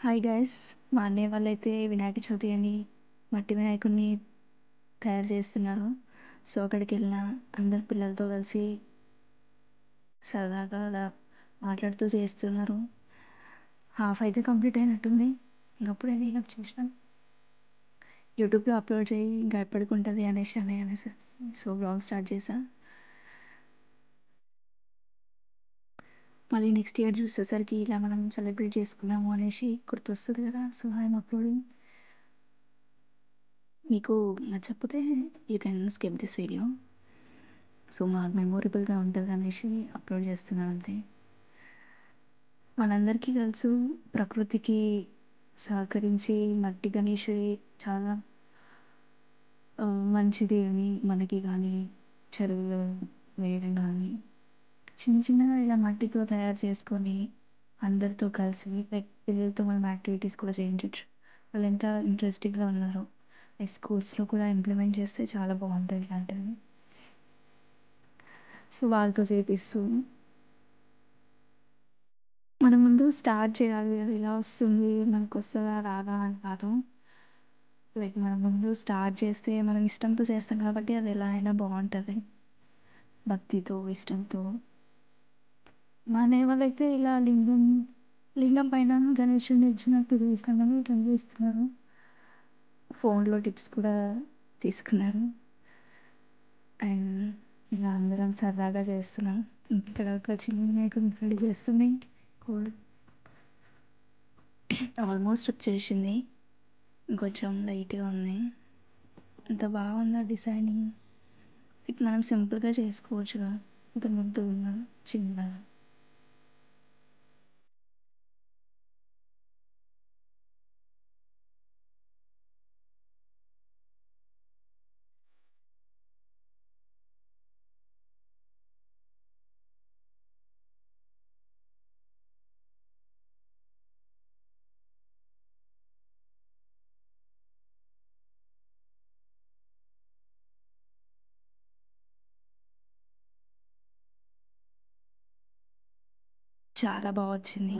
Hi guys, మా అన్నయ్య వాళ్ళైతే వినాయక చవితి అని మట్టి వినాయకుడిని తయారు చేస్తున్నారు. సో అక్కడికి వెళ్ళిన అందరు పిల్లలతో కలిసి సరదాగా అలా మాట్లాడుతూ చేస్తున్నారు. హాఫ్ అయితే కంప్లీట్ అయినట్టుంది. ఇంకప్పుడే నేను చూసినాను యూట్యూబ్లో అప్లోడ్ చేయి, ఇంకా ఎప్పటికి ఉంటుంది అనేసి సో బ్లాగ్ స్టార్ట్ చేసా. మళ్ళీ నెక్స్ట్ ఇయర్ చూసేసరికి ఇలా మనం సెలబ్రేట్ చేసుకున్నాము అనేసి గుర్తొస్తుంది కదా. So I'm uploading. మీకు నచ్చకపోతే you can skip this video. So మాకు మెమొరబుల్గా ఉంటుంది అనేసి అప్లోడ్ చేస్తున్నాను అంతే. మనందరికీ తెలుసు, ప్రకృతికి సహకరించి మట్టి గణేశుడి చాలా మంచిది అని మనకి కానీ చెరువులో వేయడం కానీ చిన్న చిన్నగా ఇలా మట్టితో తయారు చేసుకొని అందరితో కలిసి లైక్ పిల్లలతో మనం యాక్టివిటీస్ కూడా చేయించవచ్చు. వాళ్ళు ఎంత ఇంట్రెస్టింగ్గా ఉన్నారో. లైక్ స్కూల్స్లో కూడా ఇంప్లిమెంట్ చేస్తే చాలా బాగుంటుంది ఇలాంటివి. సో వాళ్ళతో చేపిస్తూ మనం ముందు స్టార్ట్ చేయాలి. అది ఎలా వస్తుంది, మనకు వస్తుందా రాదా అని కాదు. లైక్ మనం ముందు స్టార్ట్ చేస్తే మనం ఇష్టంతో చేస్తాం కాబట్టి అది ఎలా అయినా బాగుంటుంది, భక్తితో ఇష్టంతో. మా అన్నయ్య వాళ్ళైతే ఇలా లింగం పైన గణేశుడిని ఇచ్చినట్టు తీసుకున్నాను, ట్రై చేస్తున్నారు. ఫోన్లో టిప్స్ కూడా తీసుకున్నారు. అండ్ ఇలా అందరం సరదాగా చేస్తున్నాం. ఇక్కడ ఒక చిన్న వినాయకుడిని రెడీ చేస్తుంది. ఆల్మోస్ట్ వచ్చేసింది, ఇంకొంచెం లైట్గా ఉంది. ఎంత బాగుందో డిజైనింగ్. ఇక మనం సింపుల్గా చేసుకోవచ్చుగా, ఇంత ముద్దుగా చిన్నగా. చాలా బాగా వచ్చింది.